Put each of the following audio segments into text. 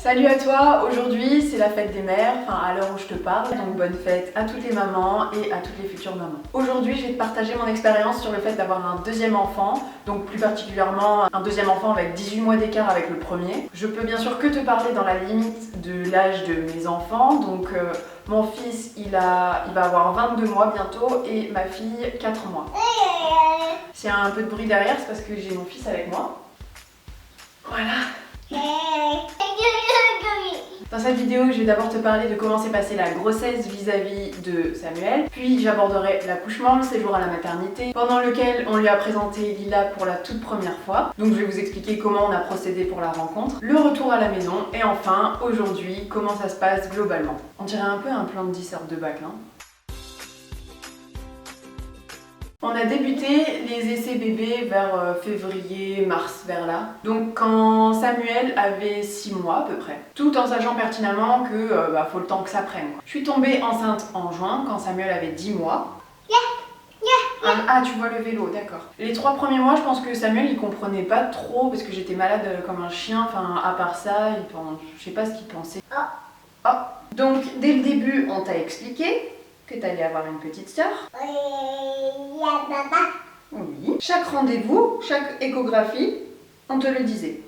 Salut à toi, aujourd'hui c'est la fête des mères, enfin à l'heure où je te parle, donc bonne fête à toutes les mamans et à toutes les futures mamans. Aujourd'hui je vais te partager mon expérience sur le fait d'avoir un deuxième enfant, donc plus particulièrement un deuxième enfant avec 18 mois d'écart avec le premier. Je peux bien sûr que te parler dans la limite de l'âge de mes enfants, donc mon fils il va avoir 22 mois bientôt et ma fille 4 mois. S'il y a un peu de bruit derrière c'est parce que j'ai mon fils avec moi. Voilà. Dans cette vidéo, je vais d'abord te parler de comment s'est passée la grossesse vis-à-vis de Samuel, puis j'aborderai l'accouchement, le séjour à la maternité, pendant lequel on lui a présenté Lila pour la toute première fois. Donc je vais vous expliquer comment on a procédé pour la rencontre, le retour à la maison, et enfin, aujourd'hui, comment ça se passe globalement. On dirait un peu un plan de dissert de bac, non ? On a débuté les essais bébés vers février, mars, vers là. Donc quand Samuel avait 6 mois à peu près. Tout en sachant pertinemment que faut le temps que ça prenne. Je suis tombée enceinte en juin quand Samuel avait 10 mois. Ah, tu vois le vélo, d'accord. Les 3 premiers mois, je pense que Samuel il comprenait pas trop parce que j'étais malade comme un chien. Enfin, à part ça, je sais pas ce qu'il pensait. Oh. Donc dès le début, on t'a expliqué que tu allais avoir une petite sœur. Oui. Chaque rendez-vous, chaque échographie, on te le disait.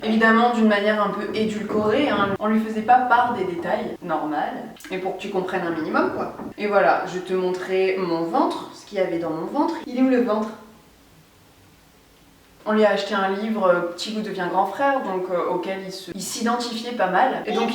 Évidemment d'une manière un peu édulcorée, hein. On lui faisait pas part des détails, normal, mais pour que tu comprennes un minimum quoi. Et voilà, je te montrais mon ventre, ce qu'il y avait dans mon ventre. Il est où le ventre ? On lui a acheté un livre, Petit Loup devient grand frère, donc auquel il s'identifiait pas mal. Et donc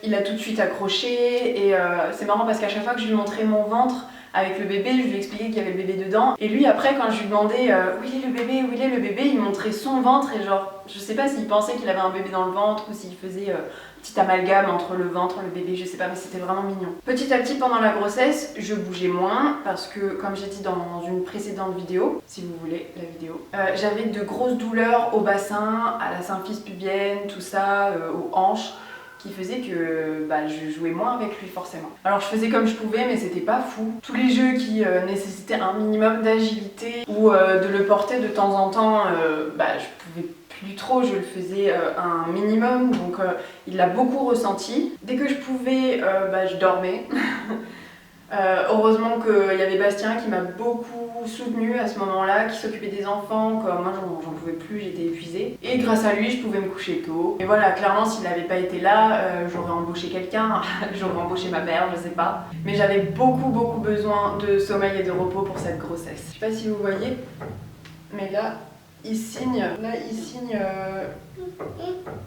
il a tout de suite accroché, et c'est marrant parce qu'à chaque fois que je lui montrais mon ventre avec le bébé, je lui expliquais qu'il y avait le bébé dedans. Et lui après quand je lui demandais où il est le bébé, il montrait son ventre et genre, je sais pas s'il pensait qu'il avait un bébé dans le ventre ou s'il faisait petit amalgame entre le ventre et le bébé, je sais pas, mais c'était vraiment mignon. Petit à petit pendant la grossesse, je bougeais moins parce que comme j'ai dit dans une précédente vidéo, si vous voulez la vidéo, j'avais de grosses douleurs au bassin, à la symphyse pubienne, tout ça, aux hanches, qui faisait que je jouais moins avec lui forcément. Alors je faisais comme je pouvais mais c'était pas fou. Tous les jeux qui nécessitaient un minimum d'agilité ou de le porter de temps en temps, je pouvais plus trop, je le faisais un minimum, donc il l'a beaucoup ressenti. Dès que je pouvais, je dormais. Heureusement qu'il y avait Bastien qui m'a beaucoup soutenue à ce moment-là, qui s'occupait des enfants, comme moi j'en pouvais plus, j'étais épuisée. Et grâce à lui, je pouvais me coucher tôt. Et voilà, clairement, s'il n'avait pas été là, j'aurais embauché quelqu'un, j'aurais embauché ma mère, je sais pas. Mais j'avais beaucoup besoin de sommeil et de repos pour cette grossesse. Je sais pas si vous voyez, mais là, il signe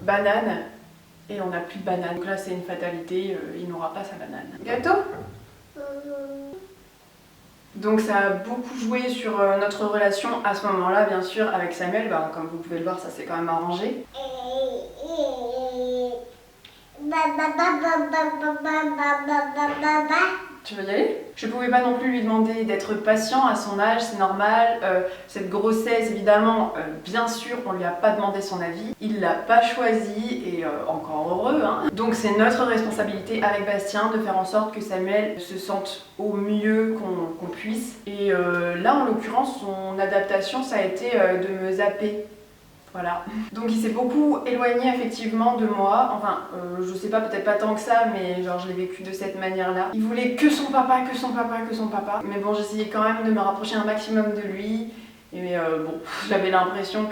banane. Et on n'a plus de banane. Donc là, c'est une fatalité, il n'aura pas sa banane. Gâteau ? Donc ça a beaucoup joué sur notre relation à ce moment-là, bien sûr, avec Samuel. Comme vous pouvez le voir, ça s'est quand même arrangé. Tu veux y aller ? Je pouvais pas non plus lui demander d'être patient à son âge, c'est normal. Cette grossesse, évidemment, bien sûr, on lui a pas demandé son avis. Il l'a pas choisi et encore heureux. Hein. Donc c'est notre responsabilité avec Bastien de faire en sorte que Samuel se sente au mieux qu'on puisse. Et là, en l'occurrence, son adaptation, ça a été de me zapper. Voilà. Donc il s'est beaucoup éloigné effectivement de moi, enfin je sais pas, peut-être pas tant que ça, mais genre je l'ai vécu de cette manière-là. Il voulait que son papa, mais bon j'essayais quand même de me rapprocher un maximum de lui. Et j'avais l'impression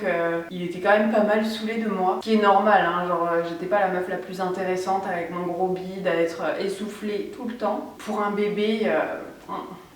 qu'il était quand même pas mal saoulé de moi, ce qui est normal, hein, genre j'étais pas la meuf la plus intéressante avec mon gros bide à être essoufflée tout le temps. Pour un bébé,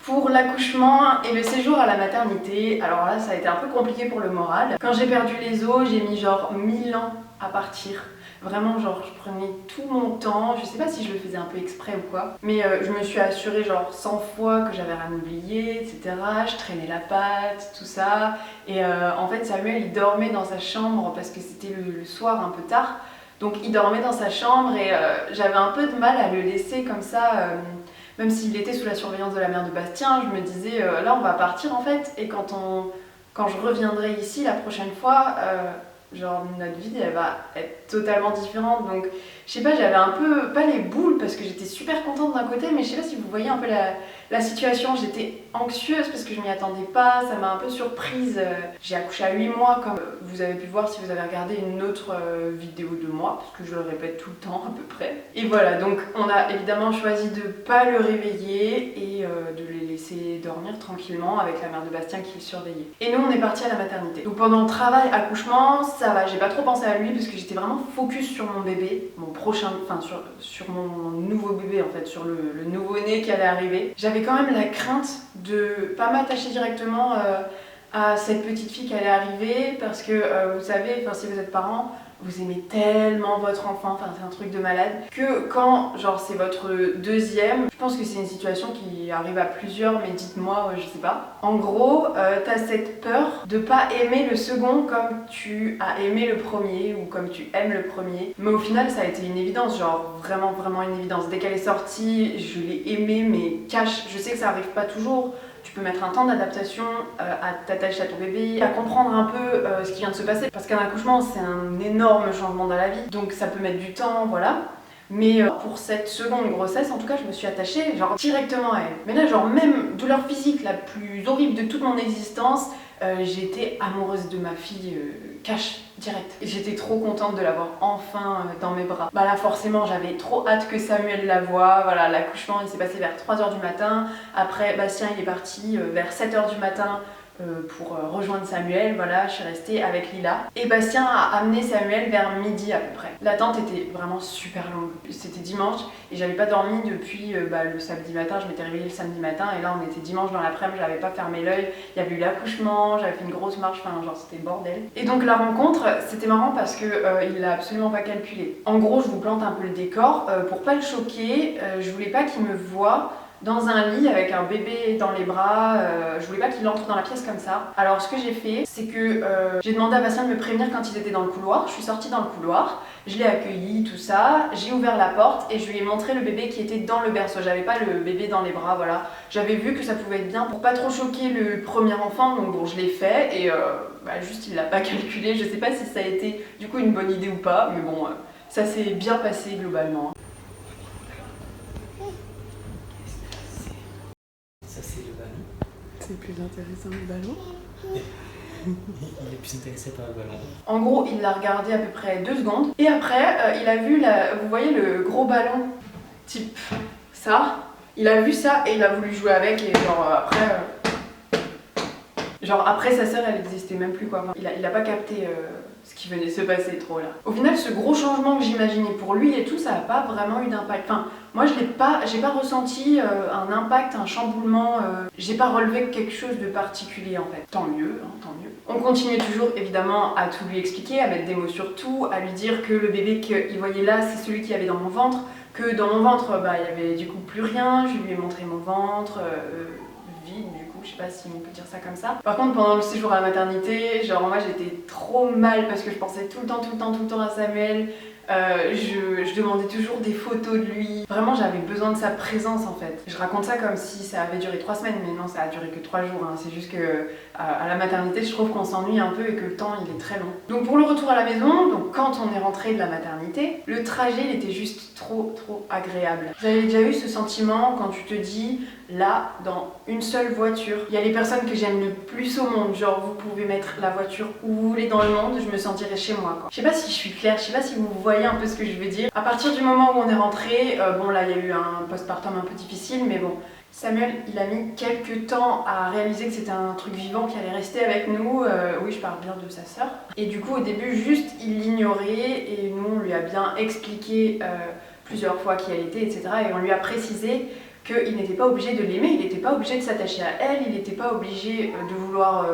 Pour l'accouchement et le séjour à la maternité, alors là ça a été un peu compliqué pour le moral. Quand j'ai perdu les os, j'ai mis genre 1000 ans à partir. Vraiment genre je prenais tout mon temps, je sais pas si je le faisais un peu exprès ou quoi, mais je me suis assurée genre 100 fois que j'avais rien oublié, etc. Je traînais la patte, tout ça. Et en fait Samuel il dormait dans sa chambre parce que c'était le soir un peu tard. Donc il dormait dans sa chambre et j'avais un peu de mal à le laisser comme ça. Même s'il était sous la surveillance de la mère de Bastien, je me disais là on va partir en fait et quand je reviendrai ici la prochaine fois, genre notre vie elle va être totalement différente. Donc je sais pas, j'avais un peu, pas les boules parce que j'étais super contente d'un côté, mais je sais pas si vous voyez un peu la situation. J'étais anxieuse parce que je m'y attendais pas, ça m'a un peu surprise. J'ai accouché à 8 mois comme vous avez pu voir si vous avez regardé une autre vidéo de moi, parce que je le répète tout le temps à peu près. Et voilà, donc on a évidemment choisi de pas le réveiller et de les laisser dormir tranquillement avec la mère de Bastien qui le surveillait. Et nous on est partis à la maternité. Donc pendant le travail, accouchement, ça va, j'ai pas trop pensé à lui parce que j'étais vraiment focus sur mon bébé, mon prochain, enfin sur mon nouveau bébé en fait, sur le nouveau-né qui allait arriver. J'avais quand même la crainte de pas m'attacher directement à cette petite fille qui allait arriver parce que vous savez, si vous êtes parent, vous aimez tellement votre enfant, enfin c'est un truc de malade, que quand genre c'est votre deuxième, je pense que c'est une situation qui arrive à plusieurs, mais dites-moi, je sais pas. En gros, t'as cette peur de pas aimer le second comme tu as aimé le premier ou comme tu aimes le premier, mais au final ça a été une évidence, genre vraiment une évidence. Dès qu'elle est sortie, je l'ai aimée mais cash, je sais que ça arrive pas toujours. Tu peux mettre un temps d'adaptation à t'attacher à ton bébé, à comprendre un peu ce qui vient de se passer. Parce qu'un accouchement, c'est un énorme changement dans la vie. Donc ça peut mettre du temps, voilà. Mais pour cette seconde grossesse, en tout cas, je me suis attachée genre directement à elle. Mais là, genre même douleur physique la plus horrible de toute mon existence, j'étais amoureuse de ma fille cash, direct. Et j'étais trop contente de l'avoir enfin dans mes bras. Bah là forcément j'avais trop hâte que Samuel la voie. Voilà, l'accouchement il s'est passé vers 3h du matin. Après Bastien il est parti vers 7h du matin pour rejoindre Samuel, voilà, je suis restée avec Lila. Et Bastien a amené Samuel vers midi à peu près. L'attente était vraiment super longue. C'était dimanche et j'avais pas dormi depuis le samedi matin, je m'étais réveillée le samedi matin et là on était dimanche dans l'après-midi, j'avais pas fermé l'œil, il y avait eu l'accouchement, j'avais fait une grosse marche, enfin genre c'était le bordel. Et donc la rencontre, c'était marrant parce que il l'a absolument pas calculé. En gros, je vous plante un peu le décor, pour pas le choquer, je voulais pas qu'il me voie dans un lit avec un bébé dans les bras, je voulais pas qu'il entre dans la pièce comme ça. Alors ce que j'ai fait, c'est que j'ai demandé à Bastien de me prévenir quand ils étaient dans le couloir. Je suis sortie dans le couloir, je l'ai accueilli, tout ça, j'ai ouvert la porte et je lui ai montré le bébé qui était dans le berceau. J'avais pas le bébé dans les bras, voilà. J'avais vu que ça pouvait être bien pour pas trop choquer le premier enfant, donc bon je l'ai fait et juste il l'a pas calculé. Je sais pas si ça a été du coup une bonne idée ou pas, mais bon, ça s'est bien passé globalement. Ça c'est le ballon. C'est plus intéressant le ballon. Il est plus intéressé par le ballon. En gros, il l'a regardé à peu près 2 secondes. Et après, il a vu, vous voyez le gros ballon, type ça. Il a vu ça et il a voulu jouer avec. Et genre après sa sœur, elle n'existait même plus quoi. Enfin, il a pas capté ce qui venait se passer trop là. Au final, ce gros changement que j'imaginais pour lui et tout, ça n'a pas vraiment eu d'impact. Enfin, moi j'ai pas ressenti un impact, un chamboulement, j'ai pas relevé quelque chose de particulier en fait. Tant mieux, hein, tant mieux. On continuait toujours évidemment à tout lui expliquer, à mettre des mots sur tout, à lui dire que le bébé qu'il voyait là, c'est celui qu'il y avait dans mon ventre, que dans mon ventre, il y avait du coup plus rien, je lui ai montré mon ventre, vide du coup, je sais pas si on peut dire ça comme ça. Par contre pendant le séjour à la maternité, genre moi j'étais trop mal parce que je pensais tout le temps à Samuel. Je demandais toujours des photos de lui. Vraiment, j'avais besoin de sa présence en fait. Je raconte ça comme si ça avait duré 3 semaines, mais non, ça a duré que 3 jours. Hein. C'est juste que à la maternité, je trouve qu'on s'ennuie un peu et que le temps il est très long. Donc pour le retour à la maison, donc quand on est rentré de la maternité, le trajet il était juste trop agréable. Vous avez déjà eu ce sentiment quand tu te dis là, dans une seule voiture, il y a les personnes que j'aime le plus au monde, genre vous pouvez mettre la voiture où vous voulez dans le monde, je me sentirais chez moi quoi. Je sais pas si je suis claire, je sais pas si vous voyez un peu ce que je veux dire. À partir du moment où on est rentré, bon là il y a eu un postpartum un peu difficile, mais bon, Samuel il a mis quelques temps à réaliser que c'était un truc vivant qui allait rester avec nous. Oui, je parle bien de sa sœur. Et du coup au début juste il l'ignorait et nous on lui a bien expliqué plusieurs fois qui elle était, etc. Et on lui a précisé qu'il n'était pas obligé de l'aimer, il n'était pas obligé de s'attacher à elle, il n'était pas obligé de vouloir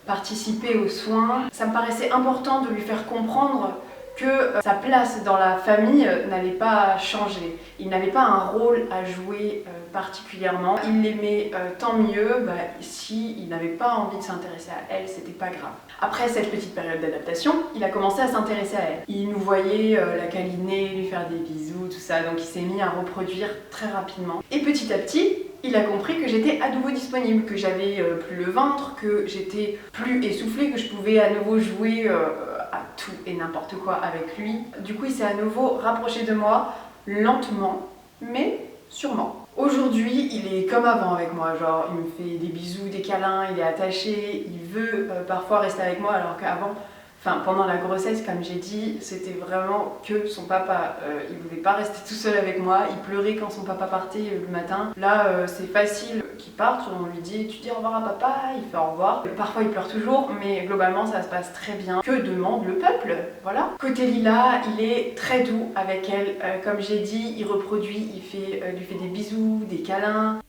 participer aux soins. Ça me paraissait important de lui faire comprendre que sa place dans la famille n'allait pas changer. Il n'avait pas un rôle à jouer particulièrement. Il l'aimait tant mieux, s'il n'avait pas envie de s'intéresser à elle, c'était pas grave. Après cette petite période d'adaptation, il a commencé à s'intéresser à elle. Il nous voyait la câliner, lui faire des bisous, tout ça, donc il s'est mis à reproduire très rapidement. Et petit à petit, il a compris que j'étais à nouveau disponible, que j'avais plus le ventre, que j'étais plus essoufflée, que je pouvais à nouveau jouer à tout et n'importe quoi avec lui. Du coup il s'est à nouveau rapproché de moi, lentement, mais sûrement. Aujourd'hui, il est comme avant avec moi, genre il me fait des bisous, des câlins, il est attaché, il veut parfois rester avec moi alors qu'avant, pendant la grossesse, comme j'ai dit, c'était vraiment que son papa. Il voulait pas rester tout seul avec moi, il pleurait quand son papa partait le matin. Là, c'est facile qu'il parte, on lui dit tu dis au revoir à papa, il fait au revoir. Parfois il pleure toujours, mais globalement ça se passe très bien. Que demande le peuple? Voilà. Côté Lila, il est très doux avec elle. Comme j'ai dit, il reproduit, lui fait des bisous, des câlins.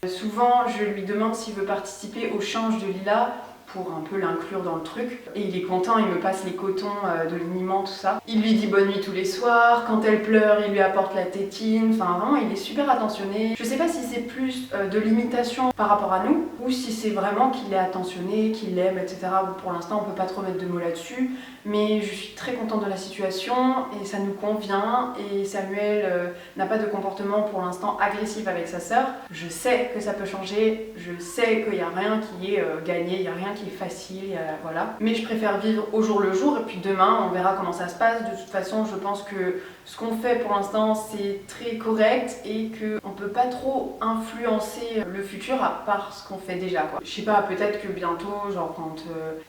Souvent, je lui demande s'il veut participer au change de Lila pour un peu l'inclure dans le truc. Et il est content, il me passe les cotons de liniment, tout ça. Il lui dit bonne nuit tous les soirs, quand elle pleure, il lui apporte la tétine. Enfin, vraiment, il est super attentionné. Je sais pas si c'est plus de l'imitation par rapport à nous, ou si c'est vraiment qu'il est attentionné, qu'il l'aime, etc. Pour l'instant, on peut pas trop mettre de mots là-dessus. Mais je suis très contente de la situation et ça nous convient. Et Samuel n'a pas de comportement pour l'instant agressif avec sa sœur. Je sais que ça peut changer, je sais qu'il n'y a rien qui est gagné, il n'y a rien qui est facile, voilà. Mais je préfère vivre au jour le jour et puis demain on verra comment ça se passe. De toute façon, je pense que ce qu'on fait pour l'instant c'est très correct et qu'on ne peut pas trop influencer le futur à part ce qu'on fait déjà, quoi. Je sais pas, peut-être que bientôt, genre quand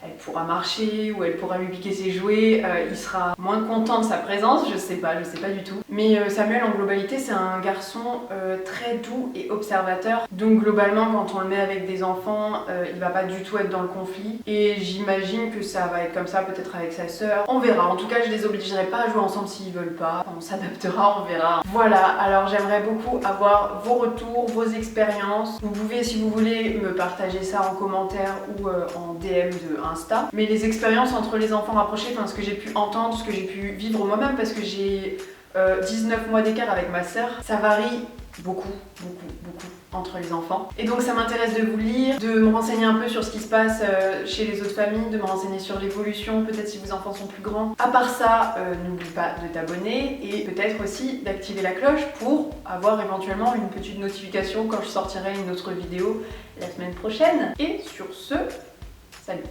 elle pourra marcher ou elle pourra lui piquer ses jouets, il sera moins content de sa présence, je sais pas du tout. Mais Samuel en globalité c'est un garçon très doux et observateur, donc globalement quand on le met avec des enfants, il va pas du tout être dans le conflit et j'imagine que ça va être comme ça peut-être avec sa sœur. On verra, en tout cas je les obligerai pas à jouer ensemble s'ils veulent pas, on s'adaptera, on verra. Voilà, alors j'aimerais beaucoup avoir vos retours, vos expériences. Vous pouvez, si vous voulez, me partager ça en commentaire ou en DM de Insta. Mais les expériences entre les enfants rapprochés, ce que j'ai pu entendre, ce que j'ai pu vivre moi-même, parce que j'ai 19 mois d'écart avec ma sœur, ça varie beaucoup entre les enfants. Et donc ça m'intéresse de vous lire, de me renseigner un peu sur ce qui se passe chez les autres familles, de me renseigner sur l'évolution, peut-être si vos enfants sont plus grands. À part ça, n'oublie pas de t'abonner et peut-être aussi d'activer la cloche pour avoir éventuellement une petite notification quand je sortirai une autre vidéo la semaine prochaine. Et sur ce, salut!